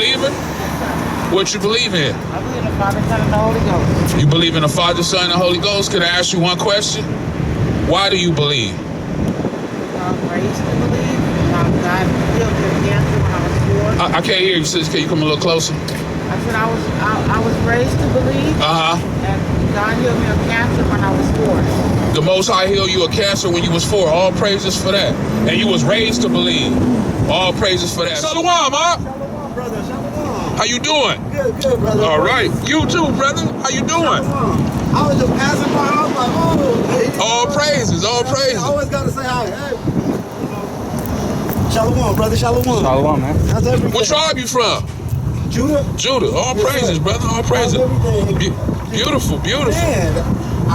believer? What you believe in? I believe in the Father, Son, and the Holy Ghost. You believe in the Father, Son, and the Holy Ghost? Can I ask you one question? Why do you believe? I was raised to believe. God healed me of cancer when I was 4. I can't hear you, sis. Can you come a little closer? I said I was raised to believe. And God healed me of cancer when I was 4. The Most High healed you of cancer when you was 4. All praises for that. And you was raised to believe. All praises for that. Shalawam, huh? Shalawam, brother. Shalawam. How you doing? Good, brother. All right. You too, brother. How you doing? Shalawam. I was just passing by. I was like, oh. All praises. All praises. I always got to say hi. Hey. Shalawam, brother. Shalawam. Shalawam, man. How's everything? What tribe you from? Judah. Judah. All praises, brother. All praises. Beautiful. Man,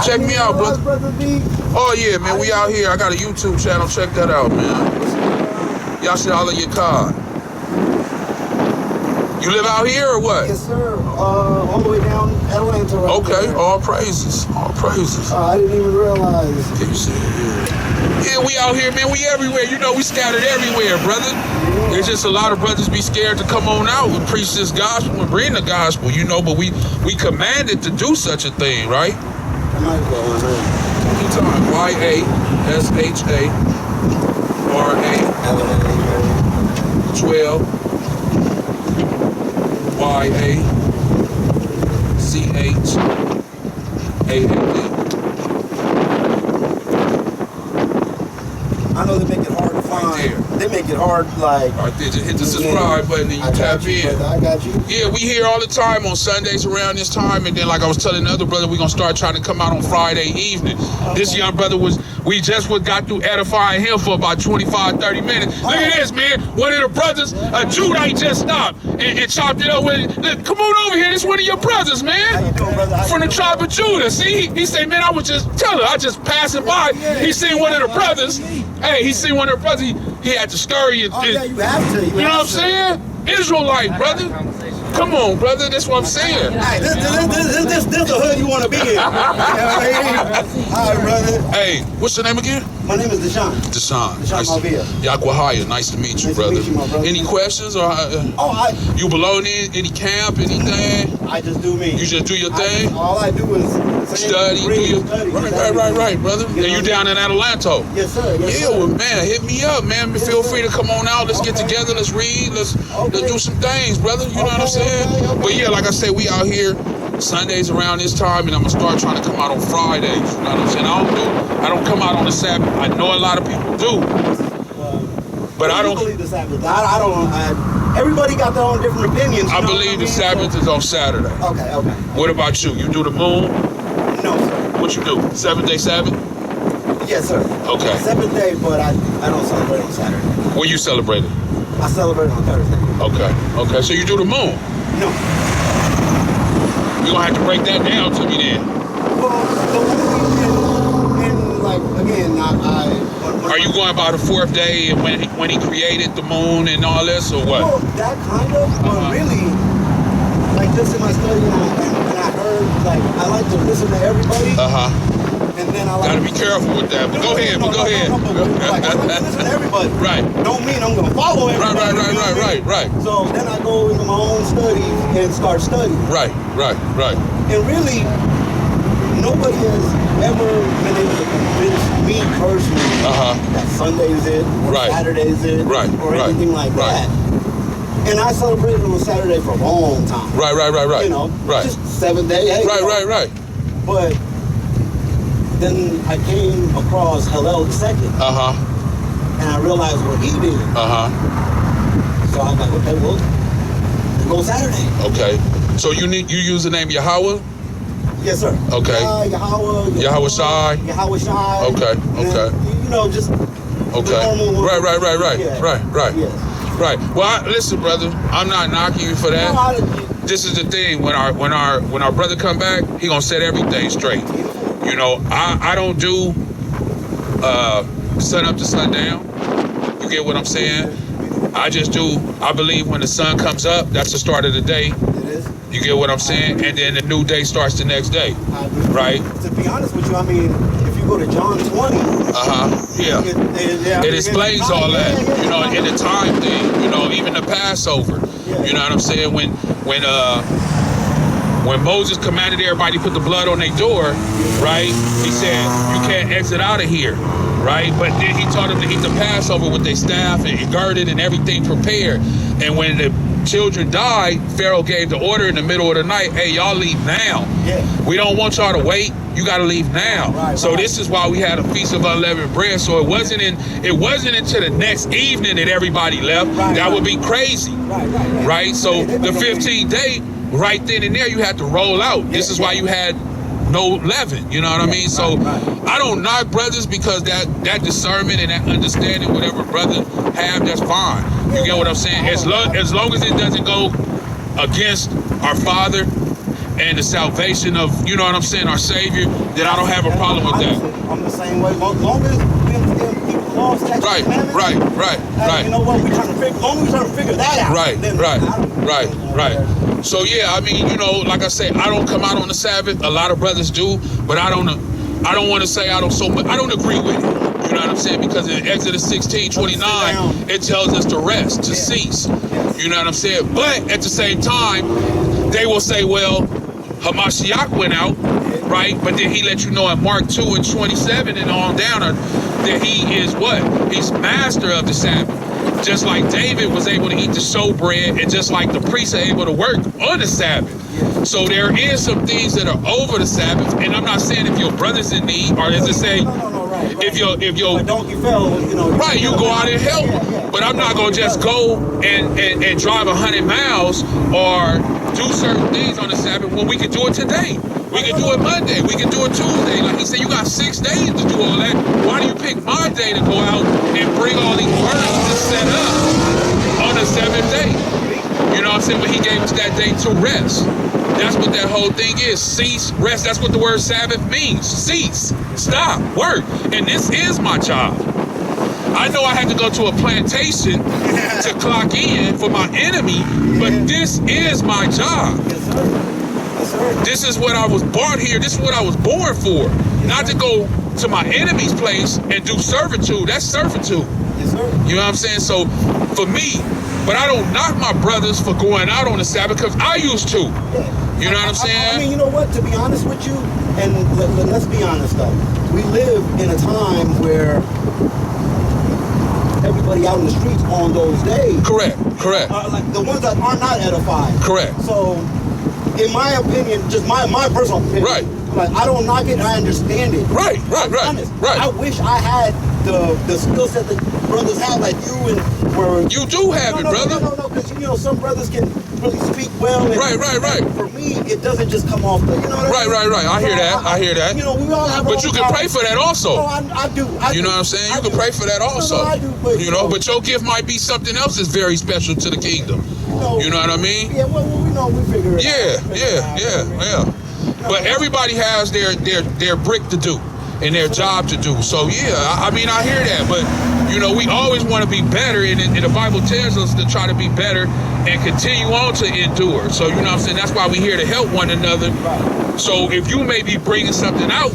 Check me out, brother. Brother B. Oh, yeah, man. We out here. I got a YouTube channel. Check that out, man. Y'all should holler your card. You live out here or what? Yes, sir. All the way down Atlanta. Right Okay. there. All praises. All praises. I didn't even realize. Can you see it? Yeah, we out here, man. We everywhere. You know, we scattered everywhere, brother. There's just a lot of brothers be scared to come on out and preach this gospel and bring the gospel, you know, but we commanded to do such a thing, right? I might go on there. Anytime. YASHARA 12 YACHAA. I know they make it hard to find. Right there. They make it hard, like. Right there, just hit the subscribe button and you tap in. I got you. Yeah, we here all the time on Sundays around this time, and then like I was telling the other brother, we're gonna start trying to come out on Friday evening. Okay. This young brother we just got through edifying him for about 25-30 minutes. Look at this, man. One of the brothers, a Judite just stopped and chopped it up with it. Look, come on over here, this one of your brothers, man. How you doing, brother? From the tribe of Judah. See, he said, man, I was just telling, I just passing by. He seen one of the brothers. Hey, he seen one of the brothers. He had to scurry. Oh, yeah, you have to. You know what I'm saying? Israelite, brother. Come on, brother. That's what I'm saying. Hey, this the hood you want to be in. You know what I mean? All right, brother. Hey, what's your name again? My name is Deshaun. Deshaun. Deshaun Malvia. Yaquahaya. Nice to meet you, brother. Nice to meet you, my brother. Any questions? Or you belong in any camp, anything? I just do me. You just do your thing? All I do is study, study. Right, brother. And you down in Atlanta? Yes, sir. Yes, yeah, sir. Well, man, hit me up, man. Feel free to come on out. Let's get together. Let's read. Let's do some things, brother. You know what I'm saying? Okay. But yeah, like I said, we out here Sundays around this time, and I'm gonna start trying to come out on Fridays. You know what I'm saying? I don't come out on the Sabbath. I know a lot of people do, but I don't believe the Sabbath. I don't. Everybody got their own different opinions. I believe the Sabbath is on Saturday. Okay. What about you? You do the moon? No, sir. What you do? 7-day Sabbath? Yes, sir. Okay. 7th day, but I don't celebrate on Saturday. When you celebrate it? I celebrate on Thursday. Okay. So you do the moon? No. You're gonna have to break that down to me then. Well, the and like again, Are you going by the 4th day and when he created the moon and all this, or what? Well, that kind of, but really, like just in my study, and I heard, like, I like to listen to everybody. And then I like Gotta be careful with that. But go ahead. Like, I like to listen to everybody. Right. Don't mean I'm gonna follow everybody. Right. So then I go into my own study and start studying. Right. And really, nobody has ever been able to convince me personally that Sunday is it, or Saturday is it, or anything like that. And I celebrated on Saturday for a long time. Right. You know, just 7th day. Hey, Right. But then I came across Hillel II. And I realized what he did. So I was like, okay, well, go Saturday. Okay. So you use the name Yahweh? Yes, sir. Okay. Yahweh Shai. Okay. And, you know, just normal. Right. Yes. Right. Well, listen, brother. I'm not knocking you for that. No, this is the thing. When our brother come back, he gonna set everything straight. You know, I don't do sun up to sundown. You get what I'm saying? I believe when the sun comes up, that's the start of the day. It is. You get what I'm saying? And then the new day starts the next day. Right? To be honest with you, I mean, if you go to John 20. Yeah. It explains all that. You know, in the time thing. You know, even the Passover. You know what I'm saying? When Moses commanded everybody to put the blood on their door, right? He said, you can't exit out of here, right? But then he taught them to eat the Passover with their staff and girded and everything prepared. And when the children died, Pharaoh gave the order in the middle of the night, hey, y'all leave now. We don't want y'all to wait. You got to leave now. So this is why we had a Feast of Unleavened Bread. So it wasn't until the next evening that everybody left. That would be crazy, right? So the 15th day, right then and there, you had to roll out. This is why you had no leaven. You know what I mean? So I don't knock brothers because that discernment and that understanding, whatever brother have, that's fine. You get what I'm saying? As long as it doesn't go against our Father and the salvation of, you know what I'm saying, our Savior, then I don't have a problem with that. I'm the same way. As long as we understand people laws, statutes, right. You know what? As long as we trying to figure that out. Right. So yeah, I mean, you know, like I say, I don't come out on the Sabbath. A lot of brothers do, but I don't want to say I don't agree with it. You know what I'm saying? Because in Exodus 16:29, it tells us to rest, to cease. You know what I'm saying? But at the same time, they will say, well, Hamashiach went out, right? But then he let you know in Mark 2:27 and on down that he is what? He's master of the Sabbath. Just like David was able to eat the showbread, and just like the priests are able to work on the Sabbath. So there is some things that are over the Sabbath, and I'm not saying if your brother's in need, or as I say, if your donkey fell, you know, right, you go out and help. But I'm not gonna just go and drive 100 miles or do certain things on the Sabbath when we can do it today. We can do it Monday. We can do it Tuesday. Like he said, you got 6 days to do all that. Why do you pick my day to go out and bring all these burdens to set up on the 7th day? You know what I'm saying? But he gave us that day to rest. That's what that whole thing is. Cease, rest. That's what the word Sabbath means. Cease, stop, work. And this is my job. I know I had to go to a plantation to clock in for my enemy, but this is my job. This is what I was born here. This is what I was born for. Not to go to my enemy's place and do servitude. That's servitude. You know what I'm saying? So for me, but I don't knock my brothers for going out on the Sabbath because I used to. You know what I'm saying? I mean, you know what? To be honest with you, and let's be honest though, we live in a time where everybody out in the streets on those days. Correct. Like the ones that are not edified. Correct. So, in my opinion, just my personal opinion. Right. Like, I don't knock it, I understand it. Right. I wish I had the skill set that brothers have, like you and where you do have it, brother. No, because you know some brothers can really speak well. And, right. For me, it doesn't just come off the, you know what I mean? Right. I hear that. You know, we all have. But you can pray for that also. No, I do. You know what I'm saying? You can pray for that also. No, I do. But, you know, but your gift might be something else that's very special to the kingdom. You know what I mean? Yeah. Well, we know we figure it out. Yeah. But everybody has their brick to do and their job to do. So yeah, I mean, I hear that. But you know, we always want to be better, and the Bible tells us to try to be better and continue on to endure. So you know what I'm saying? That's why we're here to help one another. So if you may be bringing something out,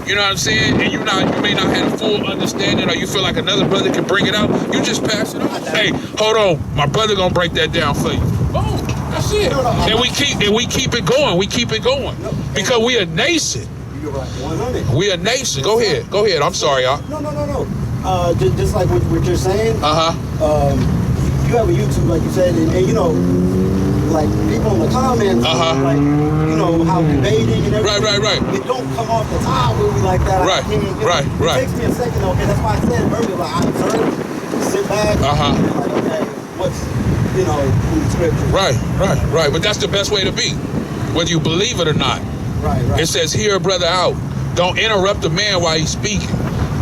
you know what I'm saying, and you may not have a full understanding, or you feel like another brother can bring it out, you just pass it on. Hey, hold on, my brother gonna break that down for you. Boom. That's it. And we keep it going. We keep it going. Because we a nation. You're right. 100. We a nation. Go ahead. I'm sorry, y'all. No. Just like what you're saying. You have a YouTube, like you said, and you know, like people in the comments, like you know how debating and everything. Right. It don't come off the top really like that. Right. It takes me a second though, and that's why I said earlier, like I observe, sit back, and like, okay, what's in the scripture. Right. But that's the best way to be, whether you believe it or not. Right. It says, hear a brother out. Don't interrupt the man while he's speaking.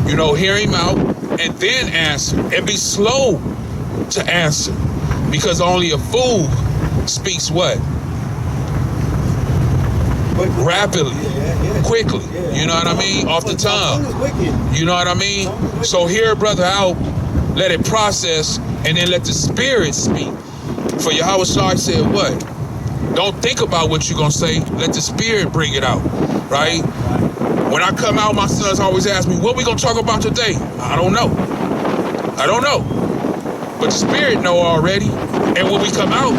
You know, hear him out and then answer. And be slow to answer. Because only a fool speaks what? Rapidly. Quickly. You know what I mean? Off the tongue. You know what I mean? So hear a brother out, let it process, and then let the Spirit speak. For Yahweh said what? Don't think about what you're going to say. Let the Spirit bring it out. Right? When I come out, my sons always ask me, what we gonna talk about today? I don't know. But the Spirit know already. And when we come out,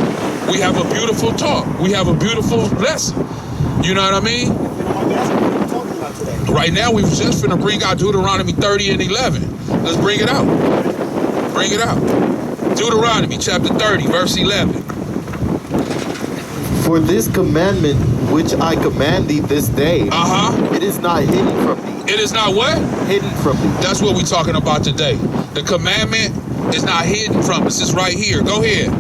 we have a beautiful talk. We have a beautiful lesson. You know what I mean? Right now, we was just finna bring out Deuteronomy 30 and 11. Let's bring it out. Bring it out. Deuteronomy chapter 30, verse 11. For this commandment which I command thee this day, it is not hidden from thee. It is not what? Hidden from thee. That's what we're talking about today. The commandment is not hidden from us. It's right here. Go ahead.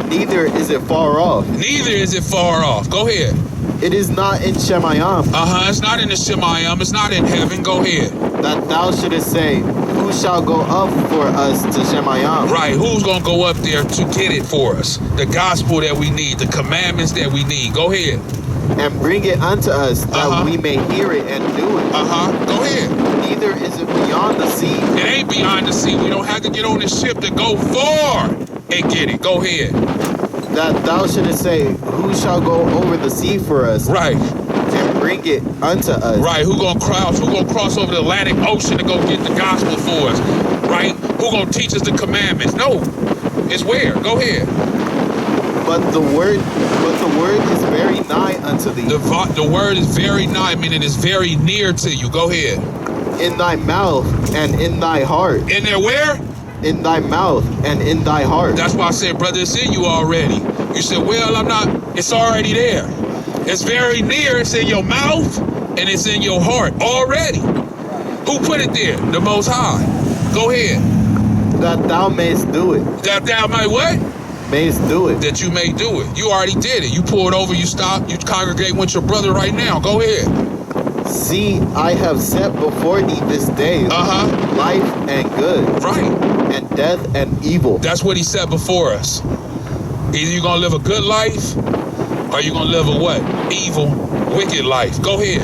Neither is it far off. Neither is it far off. Go ahead. It is not in Shemayim. It's not in the Shemayim. It's not in heaven. Go ahead. That thou shouldest say, who shall go up for us to Shemayim? Right. Who's going to go up there to get it for us? The gospel that we need. The commandments that we need. Go ahead. And bring it unto us that we may hear it and do it. Go ahead. Neither is it beyond the sea. It ain't beyond the sea. We don't have to get on the ship to go far and get it. Go ahead. That thou shouldest say, who shall go over the sea for us? Right. And bring it unto us. Right. Who gonna cross over the Atlantic Ocean to go get the gospel for us? Right. Who gonna teach us the commandments? No. It's where? Go ahead. But the word is very nigh unto thee. The word is very nigh, meaning it's very near to you. Go ahead. In thy mouth and in thy heart. In there where? In thy mouth and in thy heart. That's why I said, brother, it's in you already. You said, well, I'm not. It's already there. It's very near. It's in your mouth and it's in your heart already. Who put it there? The Most High. Go ahead. That thou mayest do it. That thou may what? Mayest do it. That you may do it. You already did it. You pulled over, you stopped, you congregate with your brother right now. Go ahead. See, I have set before thee this day life and good. Right. And death and evil. That's what he set before us. Either you're going to live a good life or you're going to live a what? Evil, wicked life. Go ahead.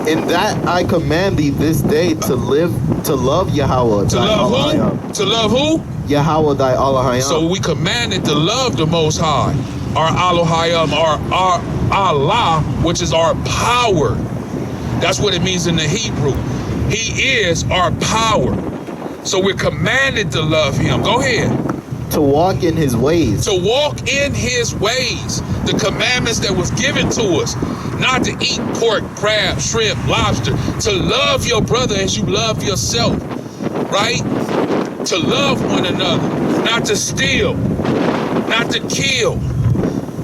In that I command thee this day to love Yahweh. To love who? To love who? Yahweh thy Elohim. So we commanded to love the Most High, our Elohim, our Allah, which is our power. That's what it means in the Hebrew. He is our power. So we're commanded to love him. Go ahead. To walk in his ways. To walk in his ways. The commandments that was given to us. Not to eat pork, crab, shrimp, lobster. To love your brother as you love yourself. Right? To love one another. Not to steal. Not to kill.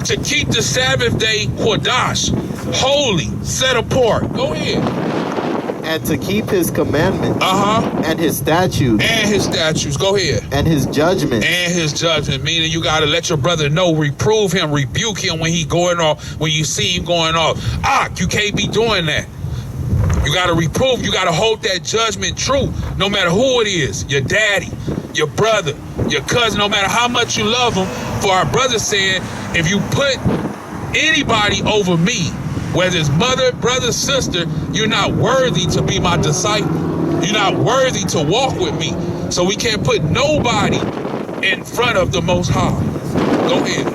To keep the Sabbath day Kodash, holy, set apart. Go ahead. And to keep his commandments. And his statutes. And his statutes. Go ahead. And his judgment. And his judgment. Meaning you got to let your brother know, reprove him, rebuke him when he going off, when you see him going off. You can't be doing that. You got to reprove. You got to hold that judgment true, no matter who it is. Your daddy, your brother, your cousin, no matter how much you love them. For our brother said, if you put anybody over me, whether it's mother, brother, sister, you're not worthy to be my disciple. You're not worthy to walk with me. So we can't put nobody in front of the Most High. Go ahead.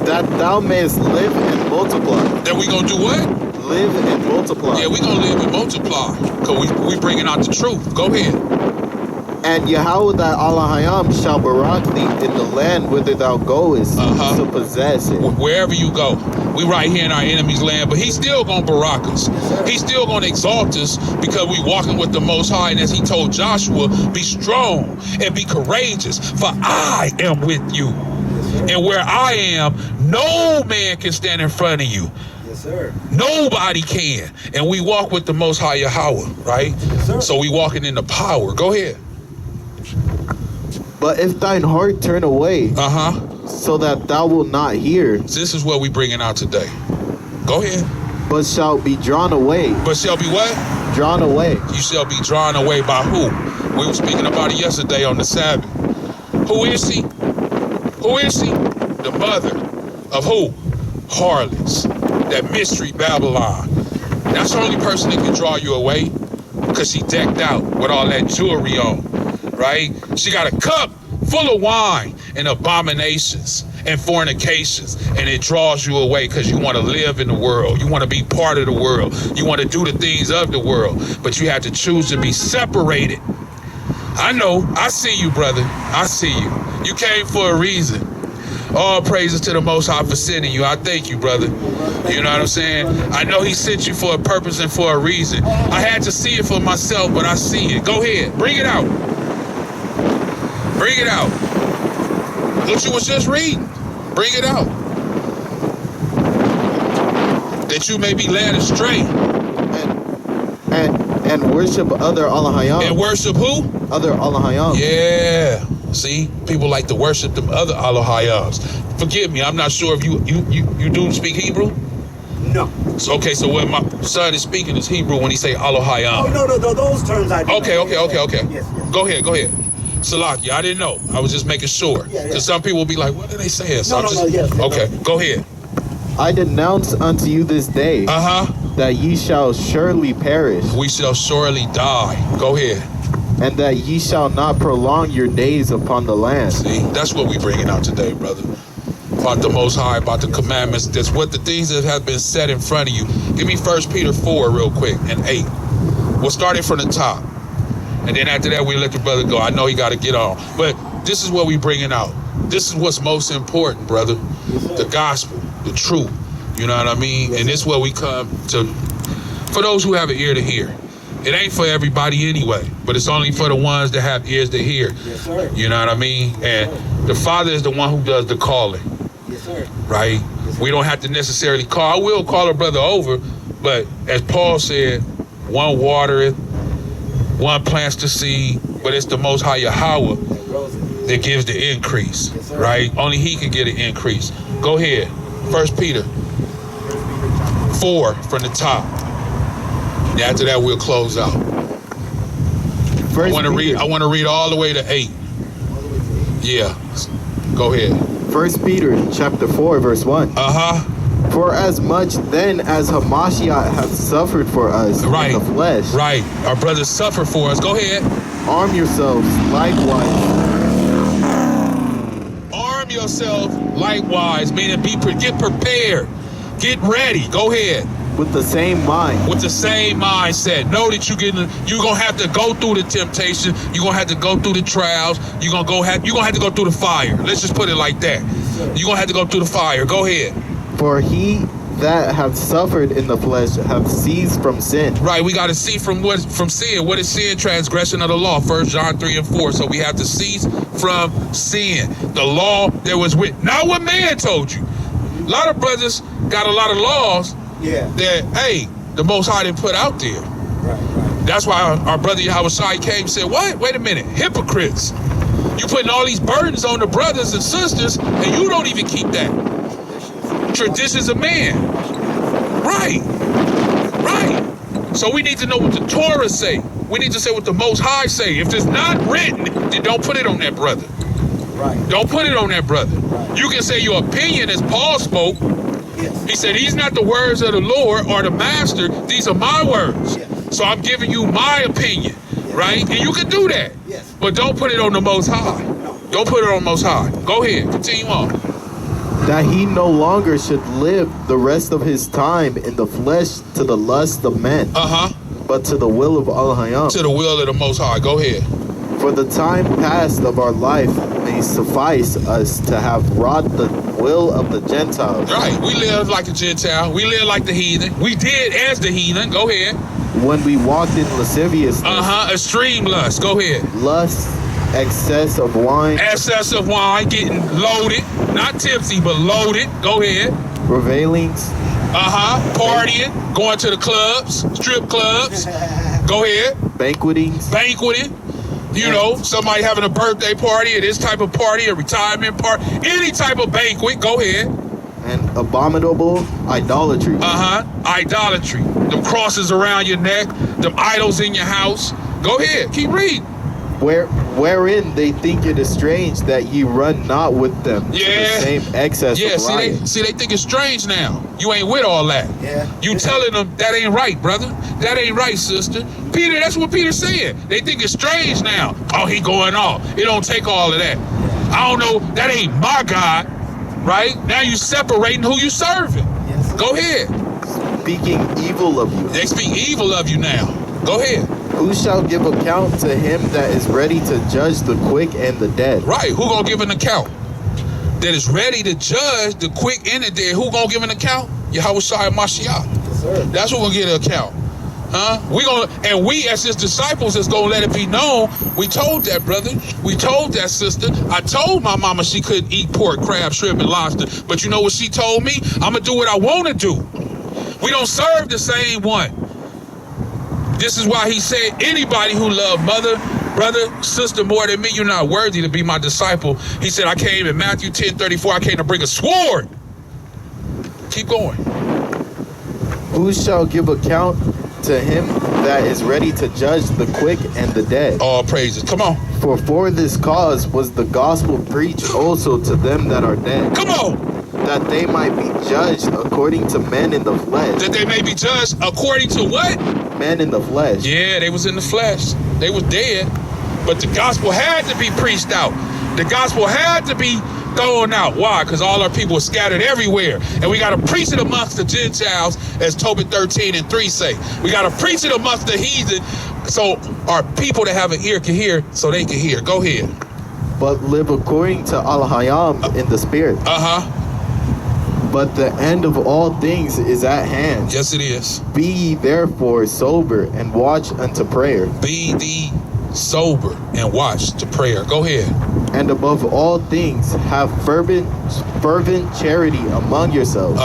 That thou mayest live and multiply. That we gonna do what? Live and multiply. Yeah, we gonna live and multiply. Because we bringing out the truth. Go ahead. And Yahweh thy Elohim shall barak thee in the land whither thou goest to possess it. Wherever you go. We right here in our enemy's land, but he's still going to barak us. He's still going to exalt us because we walking with the Most High. And as he told Joshua, be strong and be courageous, for I am with you. And where I am, no man can stand in front of you. Yes, sir. Nobody can. And we walk with the Most High Yahweh, right? Yes, sir. So we walking in the power. Go ahead. But if thine heart turn away, so that thou wilt not hear. This is what we bringing out today. Go ahead. But shall be drawn away. But shall be what? Drawn away. You shall be drawn away by who? We were speaking about it yesterday on the Sabbath. Who is he? Who is he? The mother of who? Harlots. That mystery Babylon. That's the only person that can draw you away because she decked out with all that jewelry on. Right? She got a cup full of wine and abominations and fornications, and it draws you away because you want to live in the world. You want to be part of the world. You want to do the things of the world, but you have to choose to be separated. I know. I see you, brother. I see you. You came for a reason. All praises to the Most High for sending you. I thank you, brother. You know what I'm saying? I know he sent you for a purpose and for a reason. I had to see it for myself, but I see it. Go ahead. Bring it out. Bring it out. What you was just reading. Bring it out. That you may be led astray. And worship other Ahchayam. And worship who? Other Ahchayam. Yeah. See, people like to worship them other Ahchayams. Forgive me, I'm not sure if you do speak Hebrew? No. So, okay, so when my son is speaking is Hebrew when he say Ahchayam. Oh, no, those terms I do. Okay. Yes. Go ahead. Salaki, I didn't know. I was just making sure. Because some people will be like, what are they saying? So Yes. Okay, go ahead. I denounce unto you this day that ye shall surely perish. We shall surely die. Go ahead. And that ye shall not prolong your days upon the land. See, that's what we bringing out today, brother. About the Most High, about the commandments. That's what the things that have been set in front of you. Give me 1 Peter 4 real quick and 8. We'll start it from the top. And then after that, we let the brother go. I know he got to get on. But this is what we bringing out. This is what's most important, brother. The gospel, the truth. You know what I mean? And this is where we come to, for those who have an ear to hear. It ain't for everybody anyway, but it's only for the ones that have ears to hear. Yes, sir. You know what I mean? And the Father is the one who does the calling. Yes, sir. Right? Yes, sir. We don't have to necessarily call. I will call a brother over, but as Paul said, one watereth, one plants the seed, but it's the Most High Yahweh that gives the increase. Yes, right? Only he can get an increase. Go ahead. 1 Peter 4 from the top. After that, we'll close out. I want to read all the way to 8. Yeah. Go ahead. 1 Peter chapter 4, verse 1. For as much then as Hamashiach hath suffered for us in the flesh. Right. Our brothers suffer for us. Go ahead. Arm yourselves likewise. Arm yourself likewise, meaning get prepared. Get ready. Go ahead. With the same mind. With the same mindset. Know that you're gonna have to go through the temptation. You're gonna have to go through the trials. You're gonna have to go through the fire. Let's just put it like that. You're gonna have to go through the fire. Go ahead. For he that hath suffered in the flesh hath ceased from sin. Right, we got to see from sin. What is sin? Transgression of the law. 1 John 3 and 4. So we have to cease from sin. The law that was with, not what man told you. A lot of brothers got a lot of laws that, hey, the Most High didn't put out there. Right. That's why our brother Yahweh came and said, what? Wait a minute. Hypocrites. You putting all these burdens on the brothers and sisters, and you don't even keep that. Traditions of man. Right. So we need to know what the Torah say. We need to say what the Most High say. If it's not written, then don't put it on that brother. Right. Don't put it on that brother. Right. You can say your opinion as Paul spoke. Yes. He said, these not the words of the Lord or the master. These are my words. Yes. So I'm giving you my opinion. Yes. Right? And you can do that. Yes. But don't put it on the Most High. No. Don't put it on the Most High. Go ahead. Continue on. That he no longer should live the rest of his time in the flesh to the lust of men. But to the will of Ahchayam. To the will of the Most High. Go ahead. For the time past of our life may suffice us to have wrought the will of the Gentiles. Right. We live like a Gentile. We live like the heathen. We did as the heathen. Go ahead. When we walked in lasciviousness. Extreme lust. Go ahead. Lust, excess of wine. Excess of wine, getting loaded. Not tipsy, but loaded. Go ahead. Revelings. Partying. Going to the clubs. Strip clubs. Go ahead. Banqueting. You know, somebody having a birthday party, or this type of party, a retirement party, any type of banquet. Go ahead. And abominable idolatry. Idolatry. Them crosses around your neck. Them idols in your house. Go ahead. Keep reading. Wherein they think it is strange that ye run not with them to the same excess of riot. See, they think it's strange now. You ain't with all that. You telling them that ain't right, brother. That ain't right, sister. Peter, that's what Peter's saying. They think it's strange now. Oh, he going off. It don't take all of that. I don't know. That ain't my God. Right? Now you separating who you serving. Yes, sir. Go ahead. Speaking evil of you. They speak evil of you now. Go ahead. Who shall give account to him that is ready to judge the quick and the dead? Right. Who gonna give an account? That is ready to judge the quick and the dead. Who gonna give an account? Yahushua Mashiach. Yes, sir. That's who gonna get an account. Huh? We as his disciples is gonna let it be known. We told that brother. We told that sister. I told my mama she couldn't eat pork, crab, shrimp, and lobster. But you know what she told me? I'm gonna do what I want to do. We don't serve the same one. This is why he said, anybody who love mother, brother, sister more than me, you're not worthy to be my disciple. He said, I came in Matthew 10:34. I came to bring a sword. Keep going. Who shall give account to him that is ready to judge the quick and the dead? All praises. Come on. For this cause was the gospel preached also to them that are dead. Come on. That they might be judged according to men in the flesh. That they may be judged according to what? Men in the flesh. Yeah, they was in the flesh. They was dead. But the gospel had to be preached out. The gospel had to be thrown out. Why? Because all our people are scattered everywhere. And we got to preach it amongst the Gentiles, as Tobit 13:3 say. We got to preach it amongst the heathen so our people that have an ear can hear so they can hear. Go ahead. But live according to Ahchyam in the spirit. But the end of all things is at hand. Yes, it is. Be ye therefore sober and watch unto prayer. Be thee sober and watch to prayer. Go ahead. And above all things, have fervent charity among yourselves.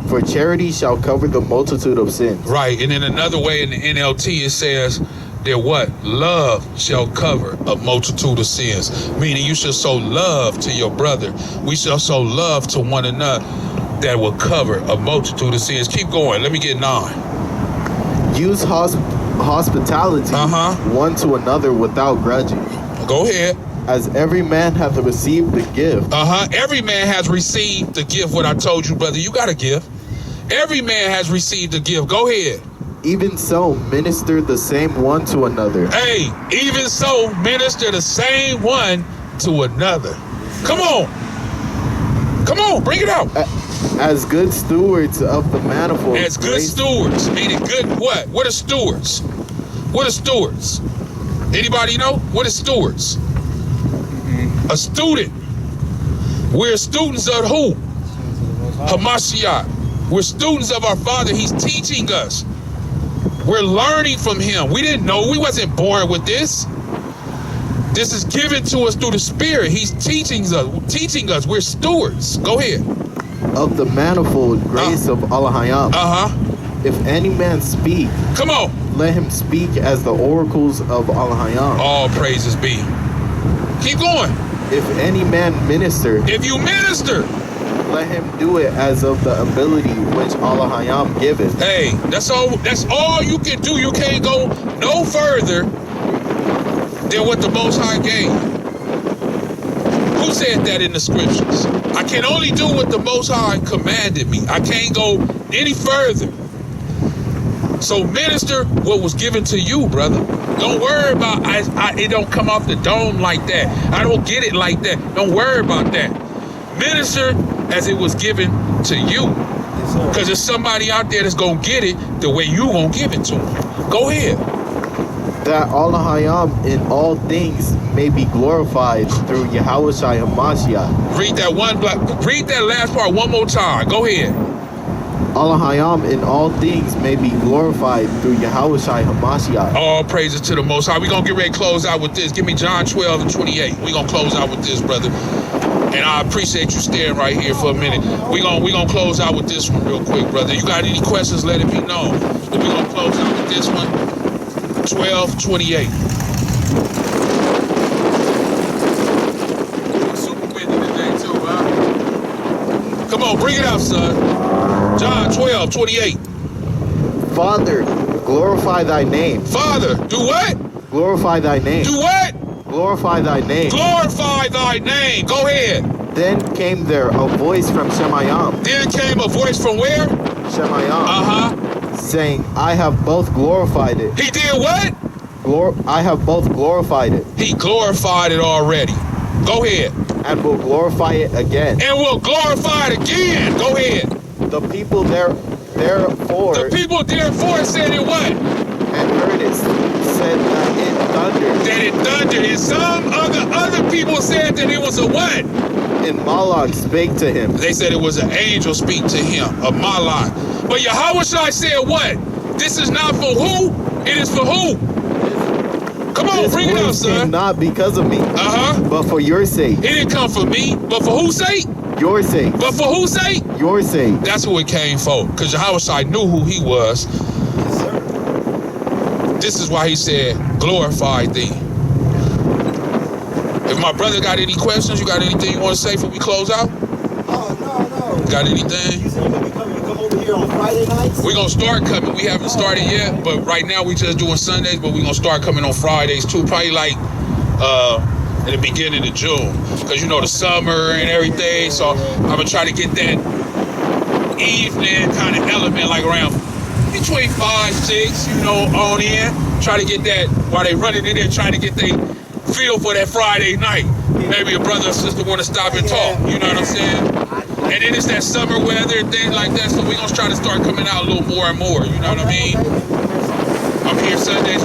For charity shall cover the multitude of sins. Right. And in another way in the NLT, it says that what? Love shall cover a multitude of sins. Meaning you should show love to your brother. We shall show love to one another that will cover a multitude of sins. Keep going. Let me get 9. Use hospitality one to another without grudging. Go ahead. As every man hath received the gift. Every man has received the gift. What I told you, brother, you got a gift. Every man has received a gift. Go ahead. Even so, minister the same one to another. Hey, even so, minister the same one to another. Come on. Come on, bring it out. As good stewards of the manifold. As good stewards, meaning good what? What are stewards? What are stewards? Anybody know? What are stewards? A student. We're students of who? Hamashiach. We're students of our Father. He's teaching us. We're learning from him. We didn't know. We wasn't born with this. This is given to us through the Spirit. He's teaching us. We're stewards. Go ahead. Of the manifold grace of Ahchyam. If any man speak, come on, let him speak as the oracles of Ahchyam. All praises be. Keep going. If any man minister, if you minister, let him do it as of the ability which Ahchyam giveth. Hey, that's all you can do. You can't go no further than what the Most High gave. Who said that in the scriptures? I can only do what the Most High commanded me. I can't go any further. So minister what was given to you, brother. Don't worry about it don't come off the dome like that. I don't get it like that. Don't worry about that. Minister as it was given to you. Because there's somebody out there that's going to get it the way you going to give it to them. Go ahead. That Ahchyam in all things may be glorified through Yahushua HaMashiach. Read that last part one more time. Go ahead. Ahchyam in all things may be glorified through Yahushua HaMashiach. All praises to the Most High. We're going to get ready to close out with this. Give me John 12:28. We're going to close out with this, brother. And I appreciate you staying right here for a minute. We're gonna close out with this one real quick, brother. You got any questions, let it be known. But we're going to close out with this one. 12:28. Super windy today too, huh? Come on, bring it out, son. John 12:28. Father, glorify thy name. Father, do what? Glorify thy name. Do what? Glorify thy name. Glorify thy name. Go ahead. Then came there a voice from Shemayam. Then came a voice from where? Shemayam. Saying, I have both glorified it. He did what? I have both glorified it. He glorified it already. Go ahead. and will glorify it again. And will glorify it again. Go ahead. The people therefore said it what? And heard it said that it thundered. That it thundered. And some other people said that it was a what? And Malach spake to him. They said it was an angel speak to him, a Malach. But Yahushua said what? This is not for who? It is for who? Come on, bring it up, son. Not because of me. But for your sake. It didn't come for me, but for whose sake? Your sake. But for whose sake? Your sake. That's who it came for. Because Yahushua knew who he was. This is why he said, glorify thee. If my brother got any questions, you got anything you want to say before we close out? Oh, no. Got anything? You said you're going to come over here on Friday nights? We're going to start coming. We haven't started yet, but right now we just doing Sundays, but we're going to start coming on Fridays too, probably like in the beginning of June. Because you know the summer and everything, so I'm going to try to get that evening kind of element like around between 5, 6, on in. Try to get that while they running in there, trying to get they feel for that Friday night. Maybe a brother or sister want to stop and talk. You know what I'm saying? And then it's that summer weather and things like that. So we're going to try to start coming out a little more and more. You know what I mean? I'm here Sundays.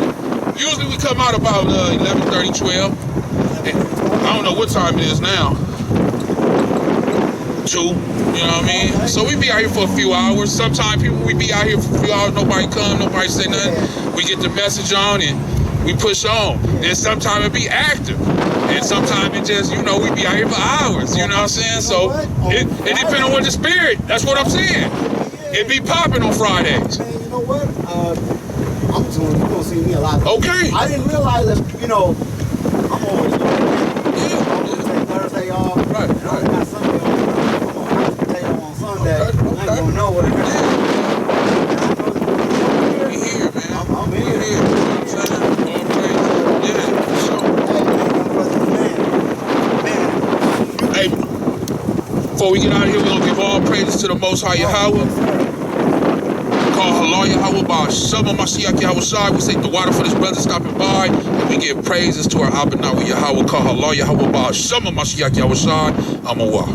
Usually we come out about 11:30, 12. And I don't know what time it is now. 2. You know what I mean? So we be out here for a few hours. Sometimes we be out here for a few hours. Nobody come. Nobody say nothing. We get the message on and we push on. And sometimes it be active. And sometimes it just, we be out here for hours. You know what I'm saying? So it depends on what the spirit. That's what I'm saying. It be popping on Fridays. Man, you know what? I'm doing, you're going to see me a lot. Okay. I didn't realize that, I'm always take Thursday off. Right. And I got Sunday off. I'm going to take on Sunday. Okay. I ain't going to know what it is. We here, man. I'm here. Hey, before we get out of here, we're going to give all praises to the Most High Yahweh. Call Halal Yahweh by Shalawam Mashiach Yahweh. We say the water for this brother stopping by. And we give praises to our Abba Yahweh. Call Halal Yahweh by Shalawam Mashiach Yahweh. Amawah.